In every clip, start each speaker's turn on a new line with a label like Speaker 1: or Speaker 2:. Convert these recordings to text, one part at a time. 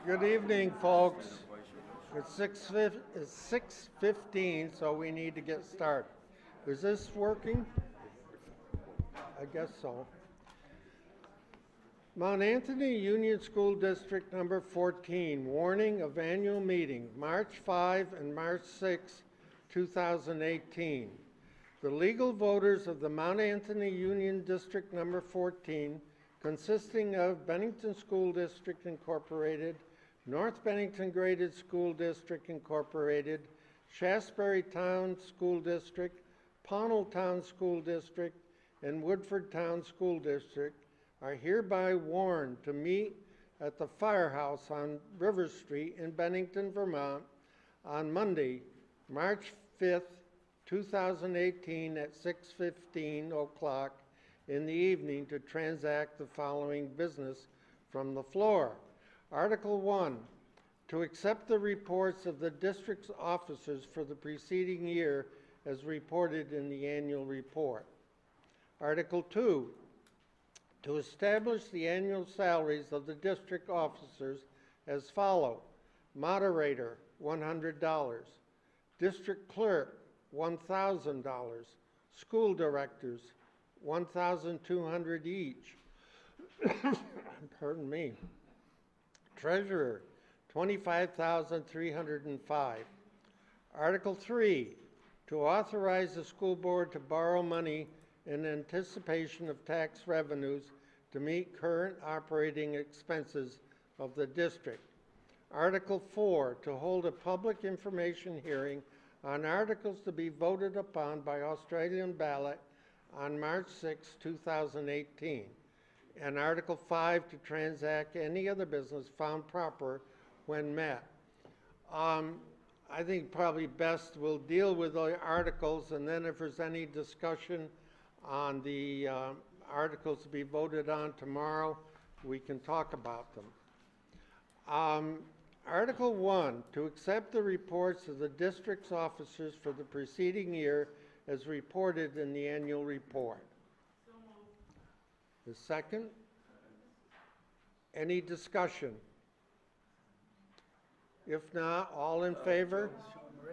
Speaker 1: Good evening, folks. It's 6:15, so we need to get started. Is this working? I guess so. Mount Anthony Union School District Number 14, warning of annual meeting, March 5 and March 6, 2018. The legal voters of the Mount Anthony Union District Number 14, consisting of Bennington School District Incorporated, North Bennington Graded School District Incorporated, Shasberry Town School District, Pownell Town School District, and Woodford Town School District are hereby warned to meet at the Firehouse on River Street in Bennington, Vermont on Monday, March 5th, 2018 at 6:15 o'clock in the evening to transact the following business from the floor. Article 1, to accept the reports of the district's officers for the preceding year as reported in the annual report. Article 2, to establish the annual salaries of the district officers as follow. Moderator, $100. District clerk, $1,000. School directors, $1,200 each. Pardon me. Treasurer, $25,305. Article 3, to authorize the school board to borrow money in anticipation of tax revenues to meet current operating expenses of the district. Article 4, to hold a public information hearing on articles to be voted upon by Australian ballot on March 6, 2018. And Article 5, to transact any other business found proper when met. I think probably best we'll deal with the articles, and then if there's any discussion on the articles to be voted on tomorrow, we can talk about them. Article 1, to accept the reports of the district's officers for the preceding year as reported in the annual report. The second? Any discussion? If not, all in favor?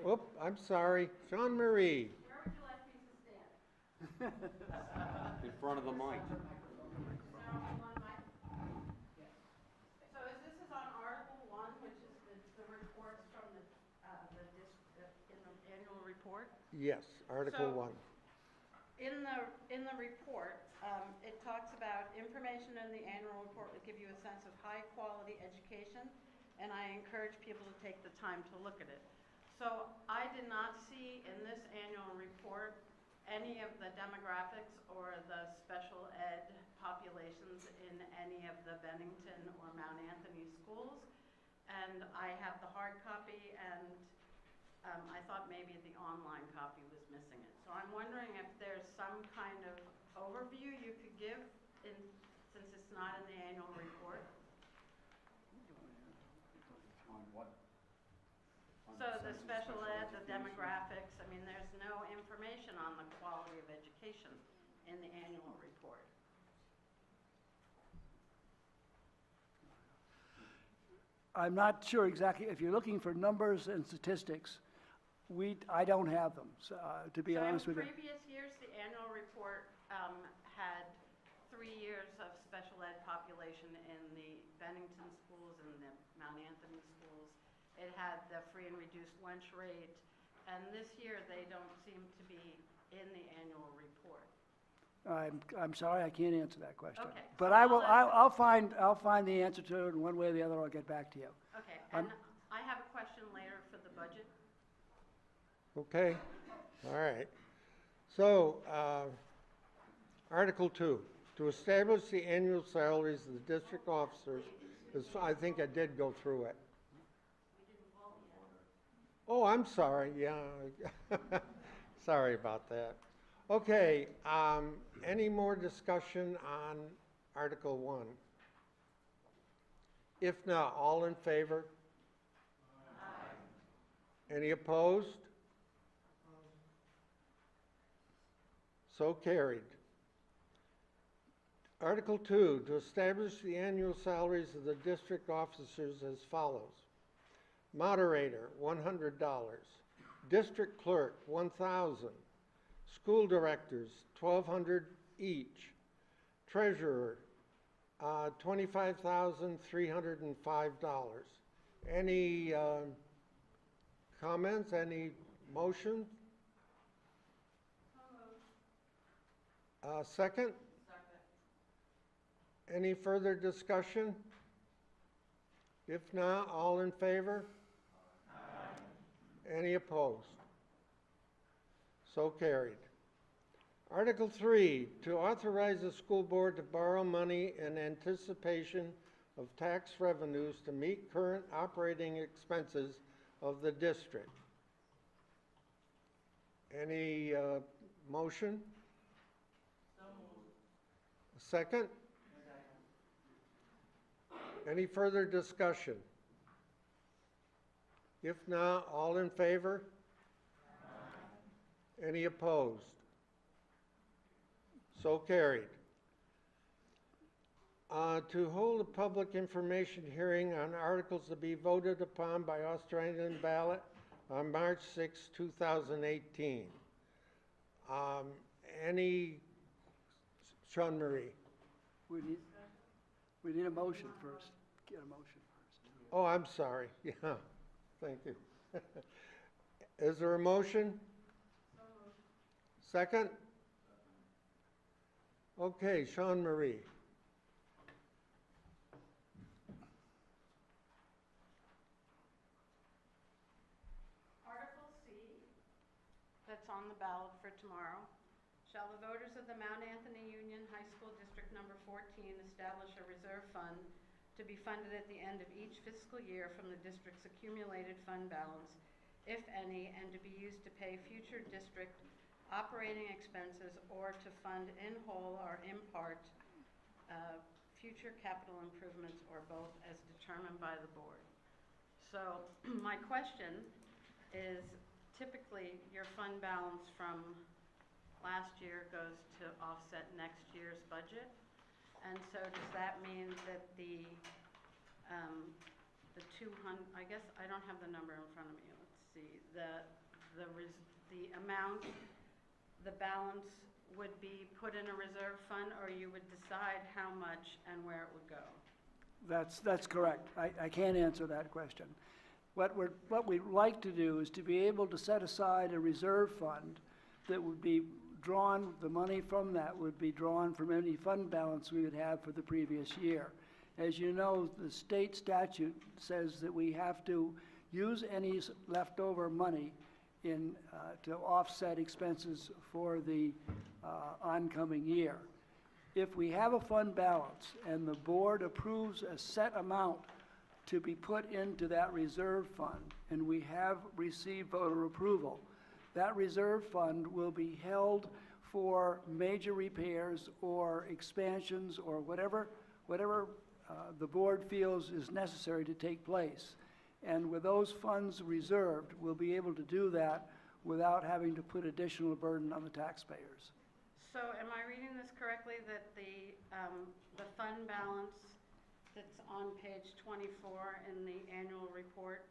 Speaker 1: Oop, I'm sorry, Sean Marie.
Speaker 2: Where would you like me to stand?
Speaker 3: In front of the mic.
Speaker 2: So this is on Article 1, which is the reports from in the annual report.
Speaker 1: Yes, Article
Speaker 2: So-
Speaker 1: 1.
Speaker 2: In the report, it talks about information in the annual report will give you a sense of high-quality education, and I encourage people to take the time to look at it. So I did not see in this annual report any of the demographics or the special ed populations in any of the Bennington or Mount Anthony schools. And I have the hard copy, and I thought maybe the online copy was missing it. So I'm wondering if there's some kind of overview you could give since it's not in the annual report.
Speaker 3: On what?
Speaker 2: So the special ed, the demographics, I mean, there's no information on the quality of education in the annual report.
Speaker 4: I'm not sure exactly, if you're looking for numbers and statistics, I don't have them, to be honest with
Speaker 2: So
Speaker 4: you.
Speaker 2: in previous years, the annual report had 3 years of special ed population in the Bennington schools and the Mount Anthony schools. It had the free and reduced lunch rate, and this year they don't seem to be in the annual report.
Speaker 4: I'm sorry, I can't answer that question.
Speaker 2: Okay,
Speaker 4: But
Speaker 2: so
Speaker 4: I will,
Speaker 2: I'll
Speaker 4: I'll find the answer to it, and one way or the other, I'll get back to you.
Speaker 2: Okay,
Speaker 4: I'm-
Speaker 2: and I have a question later for the budget.
Speaker 1: Okay, all right. So, Article 2, to establish the annual salaries of the district officers, I think I did go through it. Oh, I'm sorry, yeah. Sorry about that. Okay, any more discussion on Article 1? If not, all in favor? Aye. Any opposed? So carried. Article 2, to establish the annual salaries of the district officers as follows. Moderator, $100. District clerk, $1,000. School directors, $1,200 each. Treasurer, $25,305. Any comments, any motion? Second? Any further discussion? If not, all in favor? Any opposed? So carried. Article 3, to authorize the school board to borrow money in anticipation of tax revenues to meet current operating expenses of the district. Any motion? So moved. Second? Any further discussion? If not, all in favor? Any opposed? So carried. To hold a public information hearing on articles to be voted upon by Australian ballot on March 6, 2018. Sean Marie?
Speaker 4: We need a motion first. Get a motion first.
Speaker 1: Oh, I'm sorry. Yeah, thank you. Is there a motion? Second? Okay, Sean Marie.
Speaker 2: Article C, that's on the ballot for tomorrow. Shall the voters of the Mount Anthony Union High School District Number 14 establish a reserve fund to be funded at the end of each fiscal year from the district's accumulated fund balance, if any, and to be used to pay future district operating expenses or to fund in whole or in part future capital improvements or both as determined by the board. So my question is, typically your fund balance from last year goes to offset next year's budget. And so does that mean that the 200, I guess I don't have the number in front of me, let's see, the amount, the balance would be put in a reserve fund, or you would decide how much and where it would go?
Speaker 4: That's correct. I can't answer that question. What we'd like to do is to be able to set aside a reserve fund that would be drawn, the money from that would be drawn from any fund balance we would have for the previous year. As you know, the state statute says that we have to use any leftover money to offset expenses for the oncoming year. If we have a fund balance and the board approves a set amount to be put into that reserve fund, and we have received voter approval, that reserve fund will be held for major repairs or expansions or whatever the board feels is necessary to take place. And with those funds reserved, we'll be able to do that without having to put additional burden on the taxpayers.
Speaker 2: So am I reading this correctly, that the fund balance that's on page 24 in the annual report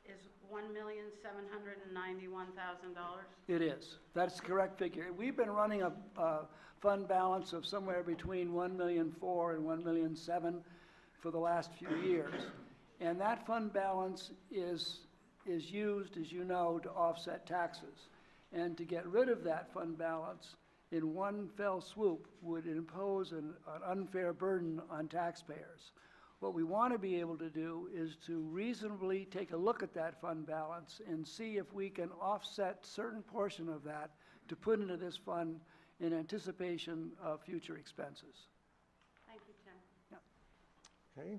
Speaker 2: is $1,791,000?
Speaker 4: It is. That's the correct figure. We've been running a fund balance of somewhere between $1.4 million and $1.7 million for the last few years. And that fund balance is used, as you know, to offset taxes. And to get rid of that fund balance in one fell swoop would impose an unfair burden on taxpayers. What we want to be able to do is to reasonably take a look at that fund balance and see if we can offset certain portion of that to put into this fund in anticipation of future expenses.
Speaker 2: Thank you, Tim.
Speaker 1: Okay.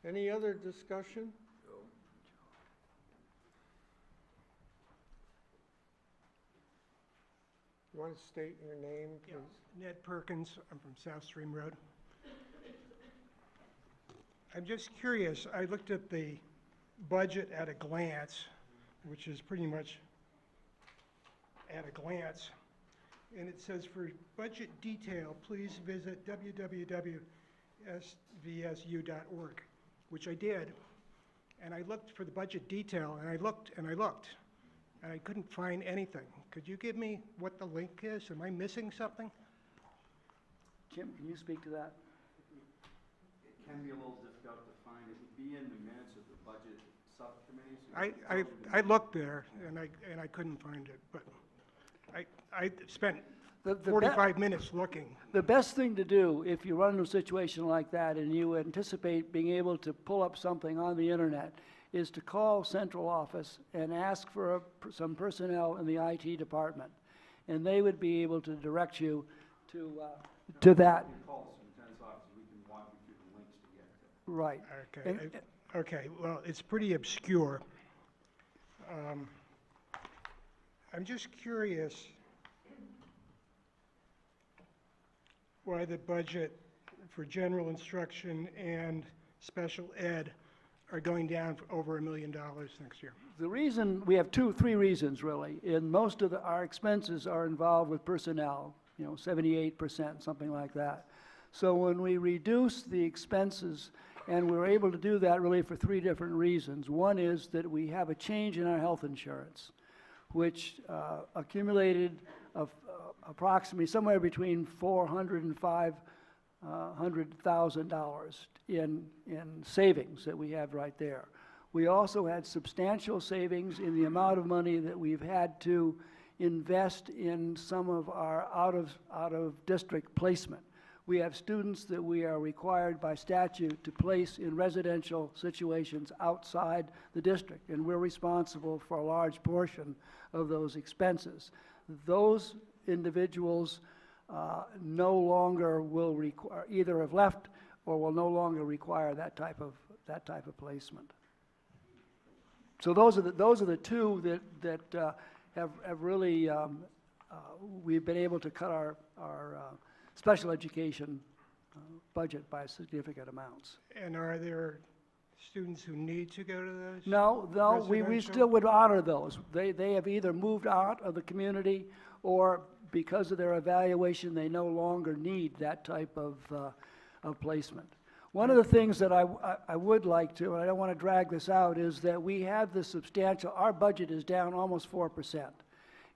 Speaker 1: Any other discussion? You want to state your name, please?
Speaker 5: Yeah. Ned Perkins, I'm from South Stream Road. I'm just curious, I looked at the budget at a glance, which is pretty much at a glance, and it says for budget detail, please visit www.svsu.org, which I did. And I looked for the budget detail, and I looked, and I looked, and I couldn't find anything. Could you give me what the link is? Am I missing something?
Speaker 4: Jim, can you speak to that?
Speaker 3: It can be a little difficult to find. It would be in the minutes of the budget subcommittee. so
Speaker 5: I looked there, and I couldn't find it, but I spent
Speaker 4: The be-
Speaker 5: 45 minutes looking.
Speaker 4: The best thing to do, if you run into a situation like that and you anticipate being able to pull up something on the internet, is to call central office and ask for some personnel in the IT department. And they would be able to direct you to that.
Speaker 3: You can call the superintendent's office, we can walk you through the links to get to.
Speaker 4: Right.
Speaker 5: Okay,
Speaker 4: And-
Speaker 5: okay, well, it's pretty obscure. I'm just curious why the budget for general instruction and special ed are going down for over $1 million next year.
Speaker 4: The reason, we have three reasons really. And most of our expenses are involved with personnel, 78%, something like that. So when we reduce the expenses, and we're able to do that really for three different reasons. One is that we have a change in our health insurance, which accumulated approximately somewhere between $400,000 and $500,000 in savings that we have right there. We also had substantial savings in the amount of money that we've had to invest in some of our out-of-district placement. We have students that we are required by statute to place in residential situations outside the district, and we're responsible for a large portion of those expenses. Those individuals no longer will require, either have left or will no longer require that type of placement. So those are the two that have really we've been able to cut our special education budget by significant amounts.
Speaker 5: And are there students who need to go to those?
Speaker 4: No, we
Speaker 5: residential?
Speaker 4: still would honor those. They have either moved out of the community, or because of their evaluation, they no longer need that type of placement. One of the things that I would like to, and I don't want to drag this out, is that we have the substantial, our budget is down almost 4%.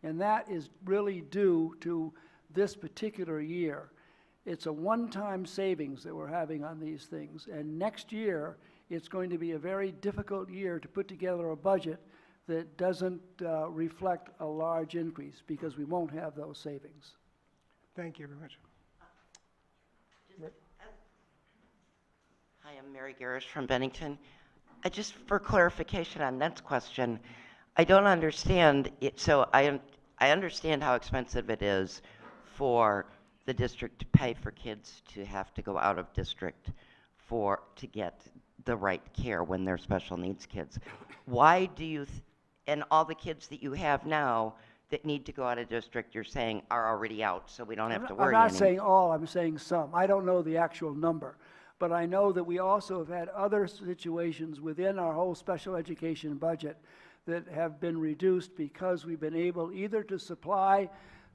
Speaker 4: And that is really due to this particular year. It's a one-time savings that we're having on these things. And next year, it's going to be a very difficult year to put together a budget that doesn't reflect a large increase, because we won't have those savings.
Speaker 5: Thank you very much.
Speaker 6: Hi, I'm Mary Garrish from Bennington. Just for clarification on Ned's question, I don't understand it. So I understand how expensive it is for the district to pay for kids to have to go out of district to get the right care when they're special needs kids. Why do you, and all the kids that you have now that need to go out of district, you're saying are already out, so we don't have to worry
Speaker 4: I'm not
Speaker 6: anymore?
Speaker 4: saying all, I'm saying some. I don't know the actual number. But I know that we also have had other situations within our whole special education budget that have been reduced because we've been able either to supply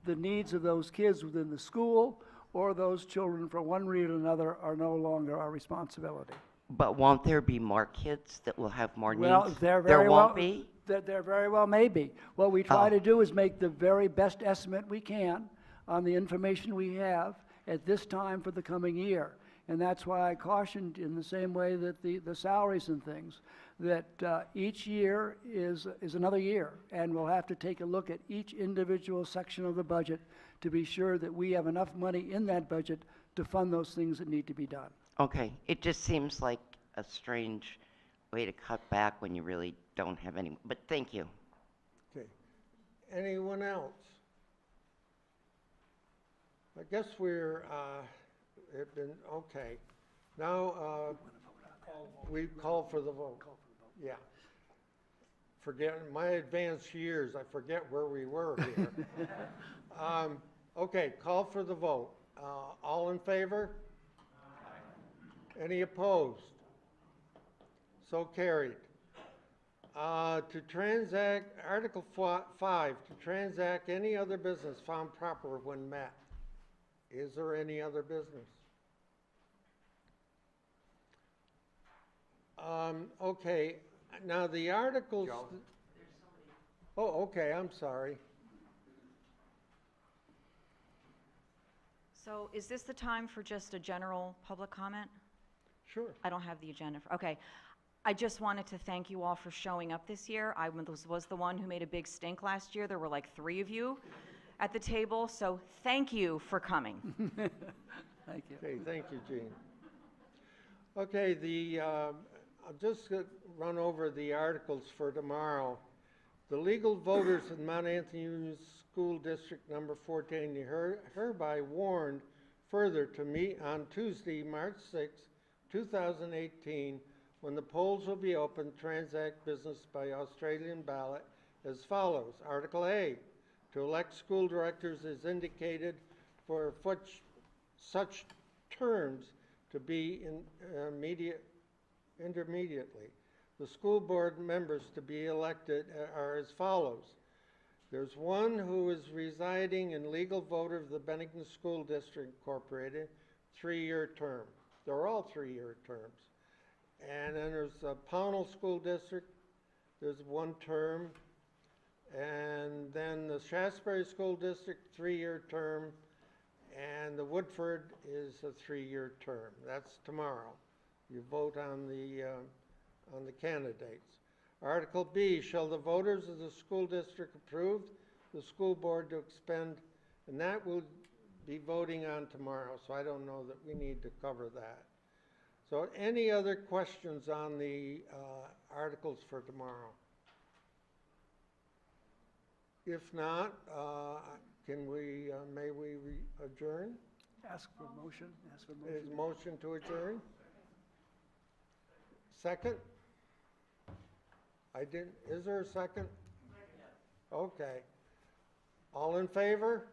Speaker 4: the needs of those kids within the school, or those children, for one reason or another, are no longer our responsibility.
Speaker 6: But won't there be more kids that will have more
Speaker 4: Well,
Speaker 6: needs?
Speaker 4: there
Speaker 6: There
Speaker 4: very
Speaker 6: won't
Speaker 4: well
Speaker 6: be?
Speaker 4: There very well may be. What we try
Speaker 6: Oh.
Speaker 4: to do is make the very best estimate we can on the information we have at this time for the coming year. And that's why I cautioned, in the same way that the salaries and things, that each year is another year, and we'll have to take a look at each individual section of the budget to be sure that we have enough money in that budget to fund those things that need to be done.
Speaker 6: Okay, it just seems like a strange way to cut back when you really don't have any, but thank you.
Speaker 1: Okay. Anyone else? I guess okay. Now, we call for the vote. Yeah. Forget, my advanced years, I forget where we were here. Okay, call for the vote. All in favor? Any opposed? So carried. To transact, Article 5, to transact any other business found proper when met. Is there any other business? Okay, now the articles.
Speaker 3: Joe?
Speaker 1: Oh, okay, I'm sorry.
Speaker 7: So is this the time for just a general public comment?
Speaker 1: Sure.
Speaker 7: I don't have the agenda. Okay. I just wanted to thank you all for showing up this year. I was the one who made a big stink last year. There were like 3 of you at the table, so thank you for coming.
Speaker 4: Thank you.
Speaker 1: Okay, thank you, Gene. Okay, I'll just run over the articles for tomorrow. The legal voters in Mount Anthony Union School District Number 14 hereby warned further to meet on Tuesday, March 6, 2018, when the polls will be open, transact business by Australian ballot as follows. Article A, to elect school directors as indicated for such terms to be intermediately. The school board members to be elected are as follows. There's one who is residing and legal voter of the Bennington School District Incorporated, 3-year term. They're all 3-year terms. And then there's the Pownell School District, there's 1 term. And then the Shasberry School District, 3-year term. And the Woodford is a 3-year term. That's tomorrow. You vote on the candidates. Article B, shall the voters of the school district approve the school board to expend, and that will be voting on tomorrow, so I don't know that we need to cover that. So any other questions on the articles for tomorrow? If not, may we adjourn?
Speaker 4: Ask for motion, ask for
Speaker 1: Is
Speaker 4: motion.
Speaker 1: motion to adjourn? Second? Is there a second? Okay. All in favor?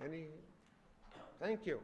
Speaker 1: Any? Thank you.